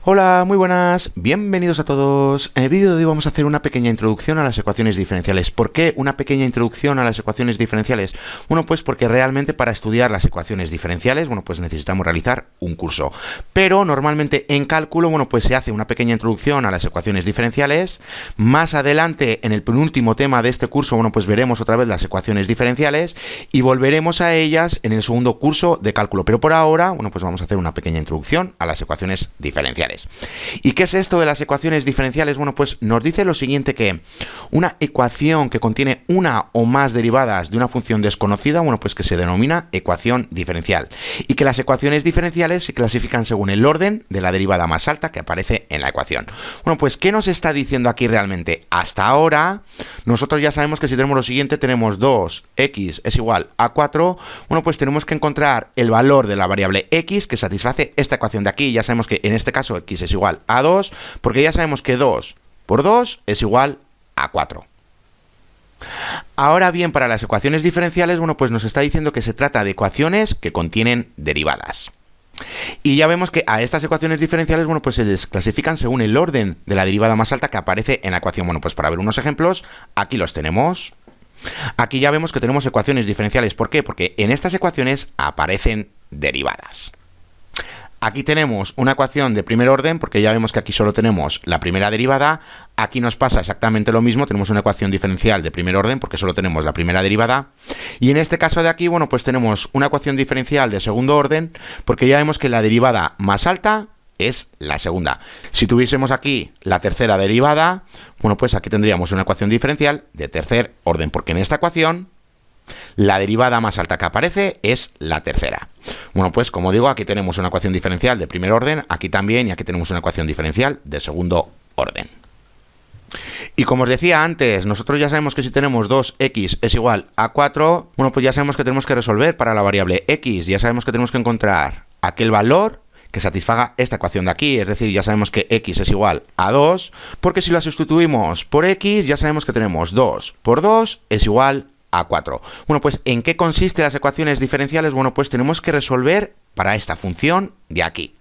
Hola, muy buenas, bienvenidos a todos. En el vídeo de hoy vamos a hacer una pequeña introducción a las ecuaciones diferenciales. ¿Por qué una pequeña introducción a las ecuaciones diferenciales? Bueno, pues porque realmente para estudiar las ecuaciones diferenciales, bueno, pues necesitamos realizar un curso. Pero normalmente en cálculo, bueno, pues se hace una pequeña introducción a las ecuaciones diferenciales. Más adelante, en el penúltimo tema de este curso, bueno, pues veremos otra vez las ecuaciones diferenciales y volveremos a ellas en el segundo curso de cálculo. Pero por ahora, bueno, pues vamos a hacer una pequeña introducción a las ecuaciones diferenciales. ¿Y qué es esto de las ecuaciones diferenciales? Bueno, pues nos dice lo siguiente, que una ecuación que contiene una o más derivadas de una función desconocida, bueno, pues que se denomina ecuación diferencial. Y que las ecuaciones diferenciales se clasifican según el orden de la derivada más alta que aparece en la ecuación. Bueno, pues ¿qué nos está diciendo aquí realmente? Hasta ahora, nosotros ya sabemos que si tenemos lo siguiente, tenemos 2x es igual a 4, bueno, pues tenemos que encontrar el valor de la variable x que satisface esta ecuación de aquí. Ya sabemos que en este caso x es igual a 2, porque ya sabemos que 2 por 2 es igual a 4. Ahora bien, para las ecuaciones diferenciales, bueno, pues nos está diciendo que se trata de ecuaciones que contienen derivadas. Y ya vemos que a estas ecuaciones diferenciales, bueno, pues se les clasifican según el orden de la derivada más alta que aparece en la ecuación. Bueno, pues para ver unos ejemplos, aquí los tenemos. Aquí ya vemos que tenemos ecuaciones diferenciales. ¿Por qué? Porque en estas ecuaciones aparecen derivadas. Aquí tenemos una ecuación de primer orden, porque ya vemos que aquí solo tenemos la primera derivada. Aquí nos pasa exactamente lo mismo, tenemos una ecuación diferencial de primer orden, porque solo tenemos la primera derivada. Y en este caso de aquí, bueno, pues tenemos una ecuación diferencial de segundo orden, porque ya vemos que la derivada más alta es la segunda. Si tuviésemos aquí la tercera derivada, bueno, pues aquí tendríamos una ecuación diferencial de tercer orden, porque en esta ecuación la derivada más alta que aparece es la tercera. Bueno, pues como digo, aquí tenemos una ecuación diferencial de primer orden, aquí también, y aquí tenemos una ecuación diferencial de segundo orden. Y como os decía antes, nosotros ya sabemos que si tenemos 2x es igual a 4, bueno, pues ya sabemos que tenemos que resolver para la variable x, ya sabemos que tenemos que encontrar aquel valor que satisfaga esta ecuación de aquí, es decir, ya sabemos que x es igual a 2, porque si la sustituimos por x, ya sabemos que tenemos 2 por 2 es igual a 4. Bueno, pues ¿en qué consisten las ecuaciones diferenciales? Bueno, pues tenemos que resolver para esta función de aquí.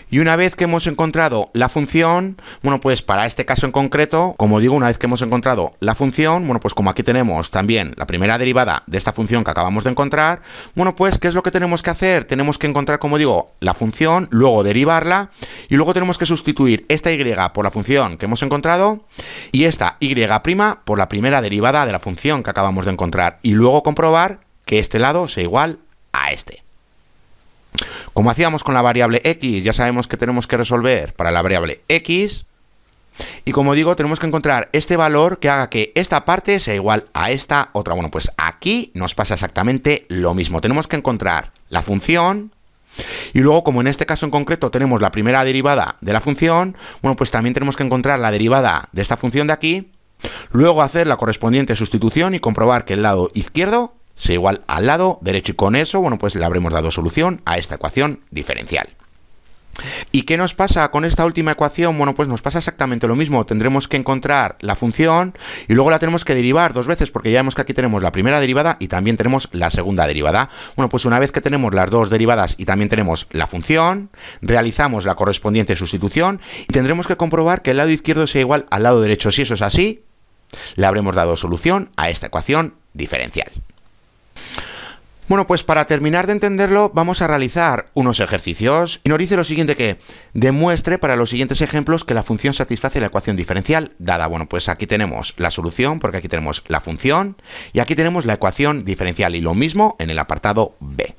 Y una vez que hemos encontrado la función, bueno, pues para este caso en concreto, como digo, una vez que hemos encontrado la función, bueno, pues como aquí tenemos también la primera derivada de esta función que acabamos de encontrar, bueno, pues ¿qué es lo que tenemos que hacer? Tenemos que encontrar, como digo, la función, luego derivarla, y luego tenemos que sustituir esta y por la función que hemos encontrado, y esta y' por la primera derivada de la función que acabamos de encontrar, y luego comprobar que este lado sea igual a este. Como hacíamos con la variable x, ya sabemos que tenemos que resolver para la variable x. Y como digo, tenemos que encontrar este valor que haga que esta parte sea igual a esta otra. Bueno, pues aquí nos pasa exactamente lo mismo. Tenemos que encontrar la función. Y luego, como en este caso en concreto tenemos la primera derivada de la función, bueno, pues también tenemos que encontrar la derivada de esta función de aquí. Luego hacer la correspondiente sustitución y comprobar que el lado izquierdo sea igual al lado derecho, y con eso, bueno, pues le habremos dado solución a esta ecuación diferencial. ¿Y qué nos pasa con esta última ecuación? Bueno, pues nos pasa exactamente lo mismo. Tendremos que encontrar la función y luego la tenemos que derivar dos veces, porque ya vemos que aquí tenemos la primera derivada y también tenemos la segunda derivada. Bueno, pues una vez que tenemos las dos derivadas y también tenemos la función, realizamos la correspondiente sustitución y tendremos que comprobar que el lado izquierdo sea igual al lado derecho. Si eso es así, le habremos dado solución a esta ecuación diferencial. Bueno, pues para terminar de entenderlo, vamos a realizar unos ejercicios y nos dice lo siguiente, que demuestre para los siguientes ejemplos que la función satisface la ecuación diferencial dada. Bueno, pues aquí tenemos la solución, porque aquí tenemos la función y aquí tenemos la ecuación diferencial, y lo mismo en el apartado B.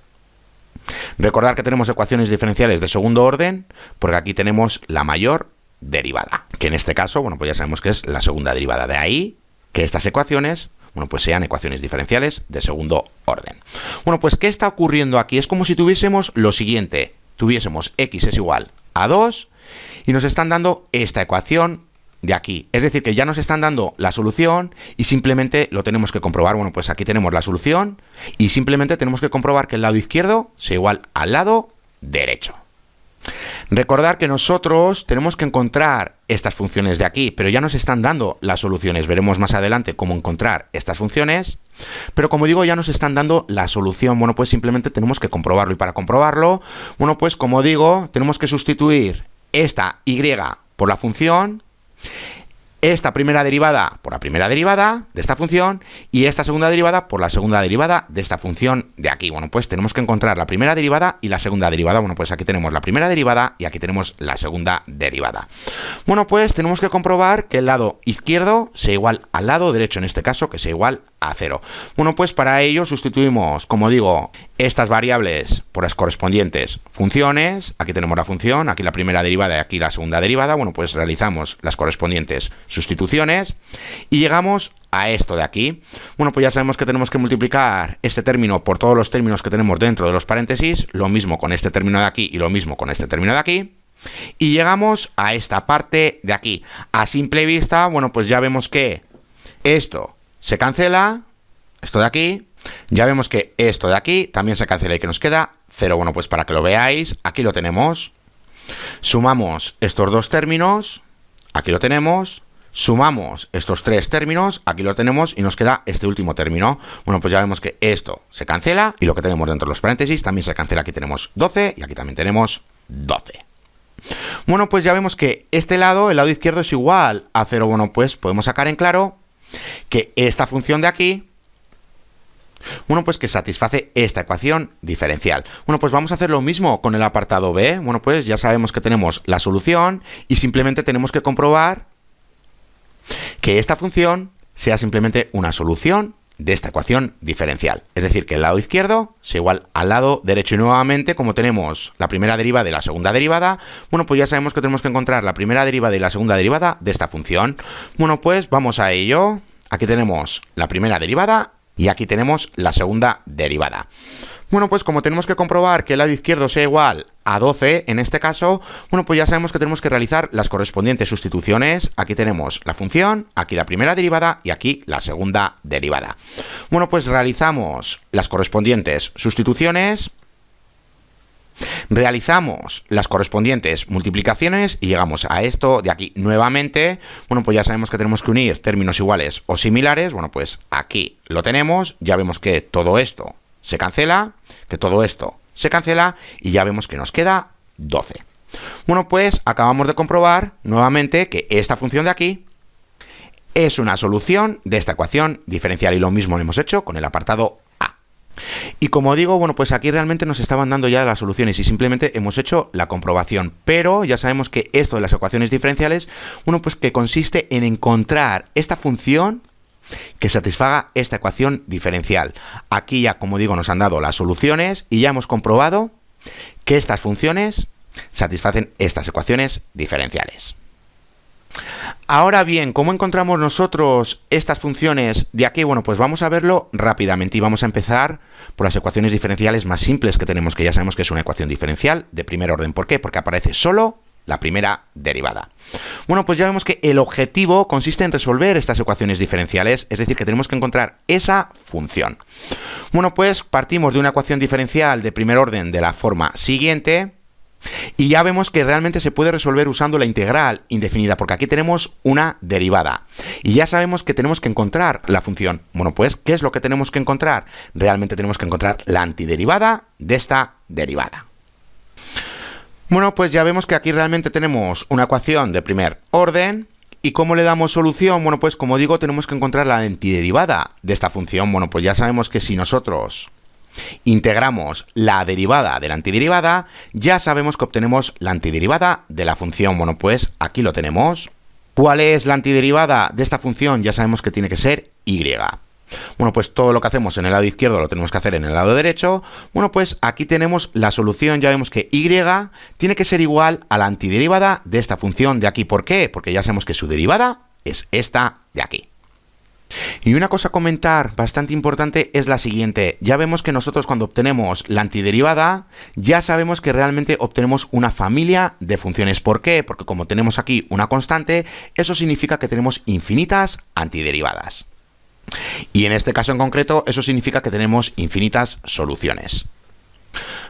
Recordar que tenemos ecuaciones diferenciales de segundo orden, porque aquí tenemos la mayor derivada, que en este caso, bueno, pues ya sabemos que es la segunda derivada. De ahí que estas ecuaciones, bueno, pues sean ecuaciones diferenciales de segundo orden. Bueno, pues ¿qué está ocurriendo aquí? Es como si tuviésemos lo siguiente. Tuviésemos x es igual a 2 y nos están dando esta ecuación de aquí. Es decir, que ya nos están dando la solución y simplemente lo tenemos que comprobar. Bueno, pues aquí tenemos la solución y simplemente tenemos que comprobar que el lado izquierdo sea igual al lado derecho. Recordar que nosotros tenemos que encontrar estas funciones de aquí, pero ya nos están dando las soluciones. Veremos más adelante cómo encontrar estas funciones, pero como digo, ya nos están dando la solución. Bueno, pues simplemente tenemos que comprobarlo, y para comprobarlo, bueno, pues como digo, tenemos que sustituir esta y por la función, esta primera derivada por la primera derivada de esta función y esta segunda derivada por la segunda derivada de esta función de aquí. Bueno, pues tenemos que encontrar la primera derivada y la segunda derivada. Bueno, pues aquí tenemos la primera derivada y aquí tenemos la segunda derivada. Bueno, pues tenemos que comprobar que el lado izquierdo sea igual al lado derecho, en este caso, que sea igual a 0. Bueno, pues para ello sustituimos, como digo, estas variables por las correspondientes funciones. Aquí tenemos la función, aquí la primera derivada y aquí la segunda derivada. Bueno, pues realizamos las correspondientes sustituciones y llegamos a esto de aquí. Bueno, pues ya sabemos que tenemos que multiplicar este término por todos los términos que tenemos dentro de los paréntesis, lo mismo con este término de aquí y lo mismo con este término de aquí. Y llegamos a esta parte de aquí. A simple vista, bueno, pues ya vemos que esto se cancela, esto de aquí, ya vemos que esto de aquí también se cancela y que nos queda 0. Bueno, pues para que lo veáis, aquí lo tenemos. Sumamos estos dos términos, aquí lo tenemos. Sumamos estos tres términos, aquí lo tenemos y nos queda este último término. Bueno, pues ya vemos que esto se cancela y lo que tenemos dentro de los paréntesis también se cancela. Aquí tenemos 12 y aquí también tenemos 12. Bueno, pues ya vemos que este lado, el lado izquierdo, es igual a 0. Bueno, pues podemos sacar en claro que esta función de aquí, bueno, pues que satisface esta ecuación diferencial. Bueno, pues vamos a hacer lo mismo con el apartado B. Bueno, pues ya sabemos que tenemos la solución y simplemente tenemos que comprobar que esta función sea simplemente una solución de esta ecuación diferencial. Es decir, que el lado izquierdo sea igual al lado derecho y nuevamente, como tenemos la primera derivada y la segunda derivada, bueno, pues ya sabemos que tenemos que encontrar la primera derivada y la segunda derivada de esta función. Bueno, pues vamos a ello. Aquí tenemos la primera derivada y aquí tenemos la segunda derivada. Bueno, pues como tenemos que comprobar que el lado izquierdo sea igual a 12, en este caso, bueno, pues ya sabemos que tenemos que realizar las correspondientes sustituciones. Aquí tenemos la función, aquí la primera derivada y aquí la segunda derivada. Bueno, pues realizamos las correspondientes sustituciones, realizamos las correspondientes multiplicaciones y llegamos a esto de aquí nuevamente. Bueno, pues ya sabemos que tenemos que unir términos iguales o similares. Bueno, pues aquí lo tenemos. Ya vemos que todo esto se cancela, que todo esto se cancela y ya vemos que nos queda 12. Bueno, pues acabamos de comprobar nuevamente que esta función de aquí es una solución de esta ecuación diferencial y lo mismo lo hemos hecho con el apartado A. Y como digo, bueno, pues aquí realmente nos estaban dando ya las soluciones y simplemente hemos hecho la comprobación, pero ya sabemos que esto de las ecuaciones diferenciales, bueno, pues que consiste en encontrar esta función que satisfaga esta ecuación diferencial. Aquí ya, como digo, nos han dado las soluciones y ya hemos comprobado que estas funciones satisfacen estas ecuaciones diferenciales. Ahora bien, ¿cómo encontramos nosotros estas funciones de aquí? Bueno, pues vamos a verlo rápidamente y vamos a empezar por las ecuaciones diferenciales más simples que tenemos, que ya sabemos que es una ecuación diferencial de primer orden. ¿Por qué? Porque aparece solo la primera derivada. Bueno, pues ya vemos que el objetivo consiste en resolver estas ecuaciones diferenciales, es decir, que tenemos que encontrar esa función. Bueno, pues partimos de una ecuación diferencial de primer orden de la forma siguiente y ya vemos que realmente se puede resolver usando la integral indefinida, porque aquí tenemos una derivada y ya sabemos que tenemos que encontrar la función. Bueno, pues, ¿qué es lo que tenemos que encontrar? Realmente tenemos que encontrar la antiderivada de esta derivada. Bueno, pues ya vemos que aquí realmente tenemos una ecuación de primer orden. ¿Y cómo le damos solución? Bueno, pues como digo, tenemos que encontrar la antiderivada de esta función. Bueno, pues ya sabemos que si nosotros integramos la derivada de la antiderivada, ya sabemos que obtenemos la antiderivada de la función. Bueno, pues aquí lo tenemos. ¿Cuál es la antiderivada de esta función? Ya sabemos que tiene que ser y. Bueno, pues todo lo que hacemos en el lado izquierdo lo tenemos que hacer en el lado derecho. Bueno, pues aquí tenemos la solución. Ya vemos que y tiene que ser igual a la antiderivada de esta función de aquí. ¿Por qué? Porque ya sabemos que su derivada es esta de aquí. Y una cosa a comentar bastante importante es la siguiente. Ya vemos que nosotros cuando obtenemos la antiderivada, ya sabemos que realmente obtenemos una familia de funciones. ¿Por qué? Porque como tenemos aquí una constante, eso significa que tenemos infinitas antiderivadas. Y en este caso en concreto, eso significa que tenemos infinitas soluciones.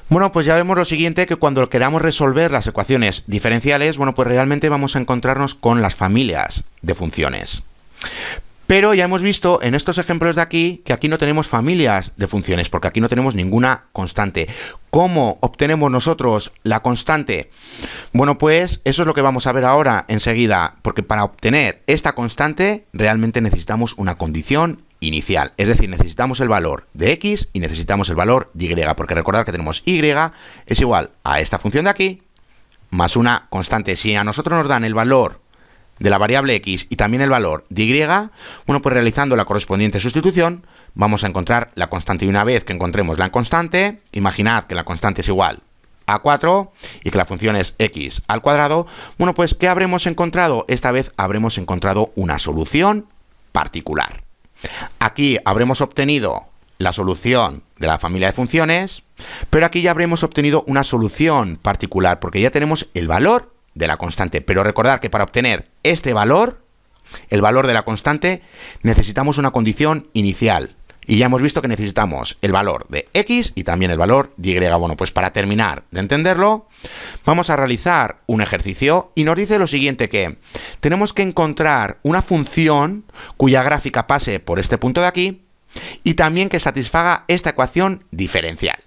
Bueno, pues ya vemos lo siguiente, que cuando queramos resolver las ecuaciones diferenciales, bueno, pues realmente vamos a encontrarnos con las familias de funciones. Pero ya hemos visto en estos ejemplos de aquí que aquí no tenemos familias de funciones, porque aquí no tenemos ninguna constante. ¿Cómo obtenemos nosotros la constante? Bueno, pues eso es lo que vamos a ver ahora enseguida, porque para obtener esta constante realmente necesitamos una condición inicial, es decir, necesitamos el valor de x y necesitamos el valor de y, porque recordad que tenemos y es igual a esta función de aquí más una constante. Si a nosotros nos dan el valor de la variable x y también el valor de y, bueno, pues realizando la correspondiente sustitución vamos a encontrar la constante, y una vez que encontremos la constante, imaginad que la constante es igual a 4 y que la función es x al cuadrado, bueno, pues ¿qué habremos encontrado? Esta vez habremos encontrado una solución particular. Aquí habremos obtenido la solución de la familia de funciones, pero aquí ya habremos obtenido una solución particular porque ya tenemos el valor de la constante. Pero recordad que para obtener este valor, el valor de la constante, necesitamos una condición inicial. Y ya hemos visto que necesitamos el valor de x y también el valor de y. Bueno, pues para terminar de entenderlo, vamos a realizar un ejercicio y nos dice lo siguiente, que tenemos que encontrar una función cuya gráfica pase por este punto de aquí y también que satisfaga esta ecuación diferencial.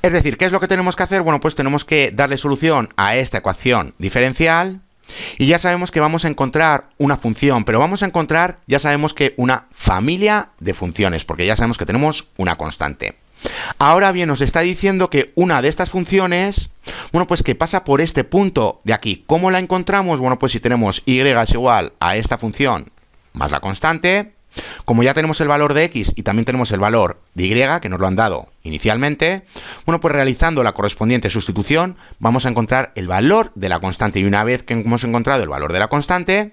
Es decir, ¿qué es lo que tenemos que hacer? Bueno, pues tenemos que darle solución a esta ecuación diferencial y ya sabemos que vamos a encontrar una función, pero vamos a encontrar, ya sabemos que una familia de funciones, porque ya sabemos que tenemos una constante. Ahora bien, nos está diciendo que una de estas funciones, bueno, pues que pasa por este punto de aquí. ¿Cómo la encontramos? Bueno, pues si tenemos y es igual a esta función más la constante, como ya tenemos el valor de x y también tenemos el valor de y, que nos lo han dado inicialmente, bueno, pues realizando la correspondiente sustitución vamos a encontrar el valor de la constante, y una vez que hemos encontrado el valor de la constante,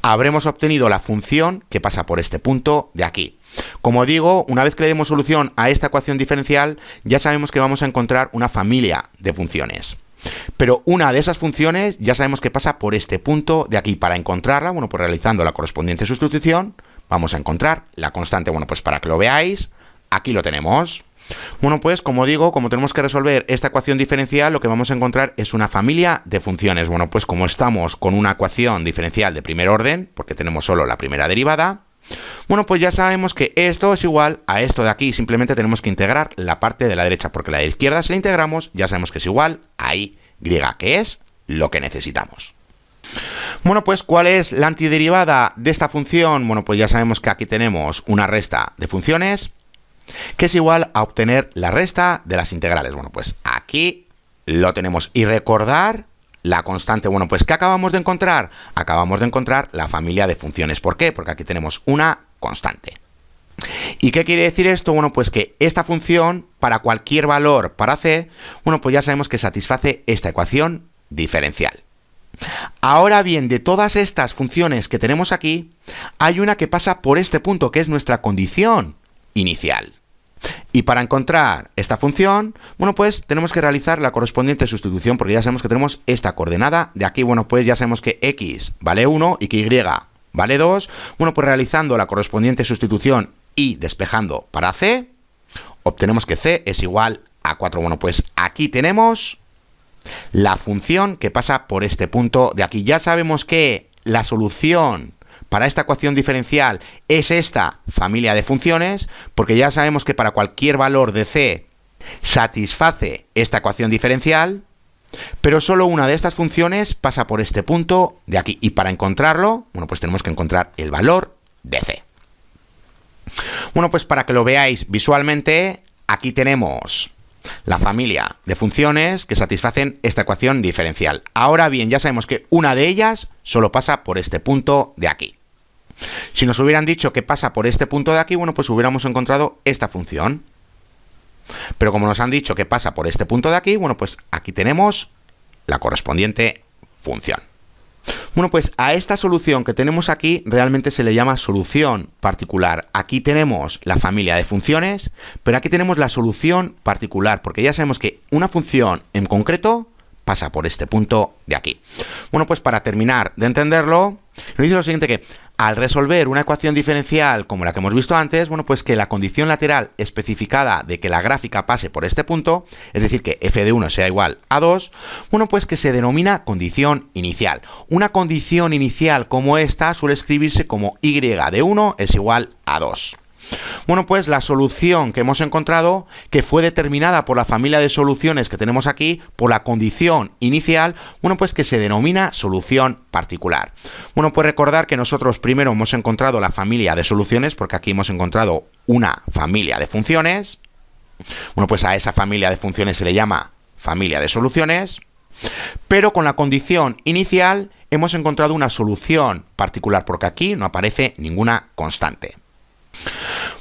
habremos obtenido la función que pasa por este punto de aquí. Como digo, una vez que le demos solución a esta ecuación diferencial, ya sabemos que vamos a encontrar una familia de funciones. Pero una de esas funciones ya sabemos que pasa por este punto de aquí. Para encontrarla, bueno, pues realizando la correspondiente sustitución, vamos a encontrar la constante. Bueno, pues para que lo veáis, aquí lo tenemos. Bueno, pues como digo, como tenemos que resolver esta ecuación diferencial, lo que vamos a encontrar es una familia de funciones. Bueno, pues como estamos con una ecuación diferencial de primer orden, porque tenemos solo la primera derivada, bueno, pues ya sabemos que esto es igual a esto de aquí. Simplemente tenemos que integrar la parte de la derecha, porque la de la izquierda, si la integramos, ya sabemos que es igual a y, que es lo que necesitamos. Bueno, pues ¿cuál es la antiderivada de esta función? Bueno, pues ya sabemos que aquí tenemos una resta de funciones que es igual a obtener la resta de las integrales. Bueno, pues aquí lo tenemos. Y recordar la constante. Bueno, pues ¿qué acabamos de encontrar? Acabamos de encontrar la familia de funciones. ¿Por qué? Porque aquí tenemos una constante. ¿Y qué quiere decir esto? Bueno, pues que esta función, para cualquier valor para c, bueno, pues ya sabemos que satisface esta ecuación diferencial. Ahora bien, de todas estas funciones que tenemos aquí, hay una que pasa por este punto, que es nuestra condición inicial. Y para encontrar esta función, bueno, pues tenemos que realizar la correspondiente sustitución, porque ya sabemos que tenemos esta coordenada de aquí. Bueno, pues ya sabemos que x vale 1 y que y vale 2. Bueno, pues realizando la correspondiente sustitución y despejando para c, obtenemos que c es igual a 4. Bueno, pues aquí tenemos la función que pasa por este punto de aquí. Ya sabemos que la solución para esta ecuación diferencial es esta familia de funciones, porque ya sabemos que para cualquier valor de c satisface esta ecuación diferencial, pero solo una de estas funciones pasa por este punto de aquí. Y para encontrarlo, bueno, pues tenemos que encontrar el valor de c. Bueno, pues para que lo veáis visualmente, aquí tenemos la familia de funciones que satisfacen esta ecuación diferencial. Ahora bien, ya sabemos que una de ellas solo pasa por este punto de aquí. Si nos hubieran dicho que pasa por este punto de aquí, bueno, pues hubiéramos encontrado esta función. Pero como nos han dicho que pasa por este punto de aquí, bueno, pues aquí tenemos la correspondiente función. Bueno, pues a esta solución que tenemos aquí realmente se le llama solución particular. Aquí tenemos la familia de funciones, pero aquí tenemos la solución particular, porque ya sabemos que una función en concreto pasa por este punto de aquí. Bueno, pues para terminar de entenderlo, nos dice lo siguiente, que Al resolver una ecuación diferencial como la que hemos visto antes, bueno, pues que la condición lateral especificada de que la gráfica pase por este punto, es decir, que f de 1 sea igual a 2, bueno, pues que se denomina condición inicial. Una condición inicial como esta suele escribirse como y de 1 es igual a 2. Bueno, pues la solución que hemos encontrado, que fue determinada por la familia de soluciones que tenemos aquí, por la condición inicial, bueno, pues que se denomina solución particular. Bueno, pues recordar que nosotros primero hemos encontrado la familia de soluciones, porque aquí hemos encontrado una familia de funciones. Bueno, pues a esa familia de funciones se le llama familia de soluciones, pero con la condición inicial hemos encontrado una solución particular, porque aquí no aparece ninguna constante.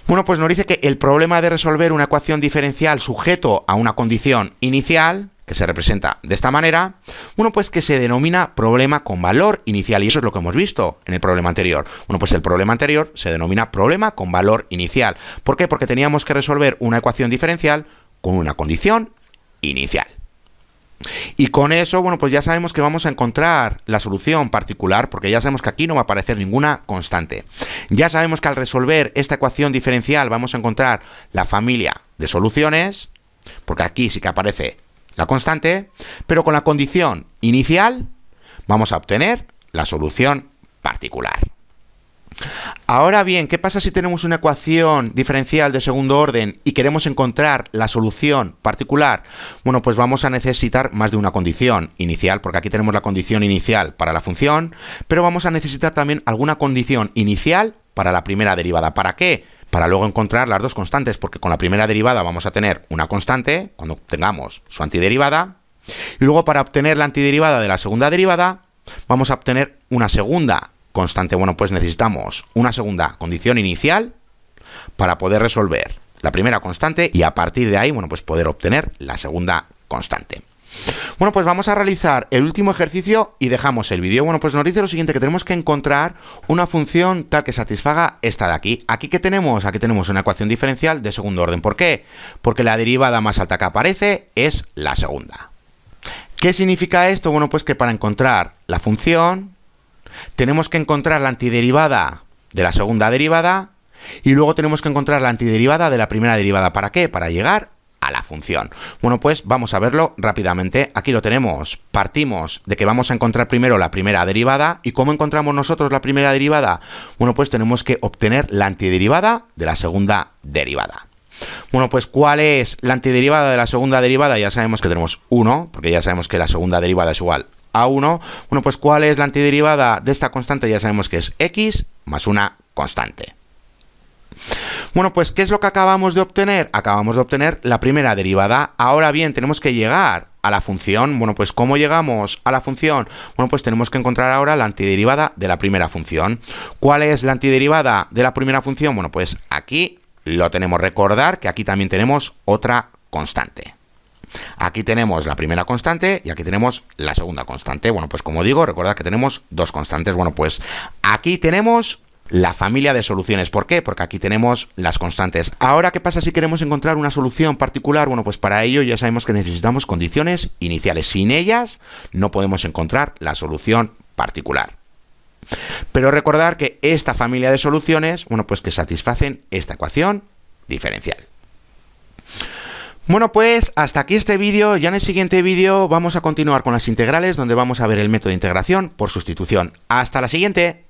Bueno, pues nos dice que el problema de resolver una ecuación diferencial sujeto a una condición inicial, que se representa de esta manera, bueno, pues que se denomina problema con valor inicial, y eso es lo que hemos visto en el problema anterior. Bueno, pues el problema anterior se denomina problema con valor inicial. ¿Por qué? Porque teníamos que resolver una ecuación diferencial con una condición inicial. Y con eso, bueno, pues ya sabemos que vamos a encontrar la solución particular, porque ya sabemos que aquí no va a aparecer ninguna constante. Ya sabemos que al resolver esta ecuación diferencial vamos a encontrar la familia de soluciones, porque aquí sí que aparece la constante, pero con la condición inicial vamos a obtener la solución particular. Ahora bien, ¿qué pasa si tenemos una ecuación diferencial de segundo orden y queremos encontrar la solución particular? Bueno, pues vamos a necesitar más de una condición inicial, porque aquí tenemos la condición inicial para la función, pero vamos a necesitar también alguna condición inicial para la primera derivada. ¿Para qué? Para luego encontrar las dos constantes, porque con la primera derivada vamos a tener una constante cuando obtengamos su antiderivada, y luego para obtener la antiderivada de la segunda derivada vamos a obtener una segunda constante. Bueno, pues necesitamos una segunda condición inicial para poder resolver la primera constante y a partir de ahí, bueno, pues poder obtener la segunda constante. Bueno, pues vamos a realizar el último ejercicio y dejamos el vídeo. Bueno, pues nos dice lo siguiente, que tenemos que encontrar una función tal que satisfaga esta de aquí. ¿Aquí qué tenemos? Aquí tenemos una ecuación diferencial de segundo orden. ¿Por qué? Porque la derivada más alta que aparece es la segunda. ¿Qué significa esto? Bueno, pues que para encontrar la función tenemos que encontrar la antiderivada de la segunda derivada y luego tenemos que encontrar la antiderivada de la primera derivada. ¿Para qué? Para llegar a la función. Bueno, pues vamos a verlo rápidamente. Aquí lo tenemos. Partimos de que vamos a encontrar primero la primera derivada. ¿Y cómo encontramos nosotros la primera derivada? Bueno, pues tenemos que obtener la antiderivada de la segunda derivada. Bueno, pues ¿cuál es la antiderivada de la segunda derivada? Ya sabemos que tenemos 1, porque ya sabemos que la segunda derivada es igual a 1. Bueno, pues ¿cuál es la antiderivada de esta constante? Ya sabemos que es x más una constante. Bueno, pues ¿qué es lo que acabamos de obtener? Acabamos de obtener la primera derivada. Ahora bien, tenemos que llegar a la función. Bueno, pues ¿cómo llegamos a la función? Bueno, pues tenemos que encontrar ahora la antiderivada de la primera función. ¿Cuál es la antiderivada de la primera función? Bueno, pues aquí lo tenemos. Recordar que aquí también tenemos otra constante. Aquí tenemos la primera constante y aquí tenemos la segunda constante. Bueno, pues como digo, recordad que tenemos dos constantes. Bueno, pues aquí tenemos la familia de soluciones. ¿Por qué? Porque aquí tenemos las constantes. Ahora, ¿qué pasa si queremos encontrar una solución particular? Bueno, pues para ello ya sabemos que necesitamos condiciones iniciales. Sin ellas no podemos encontrar la solución particular. Pero recordar que esta familia de soluciones, bueno, pues que satisfacen esta ecuación diferencial. Bueno, pues hasta aquí este vídeo. Ya en el siguiente vídeo vamos a continuar con las integrales, donde vamos a ver el método de integración por sustitución. ¡Hasta la siguiente!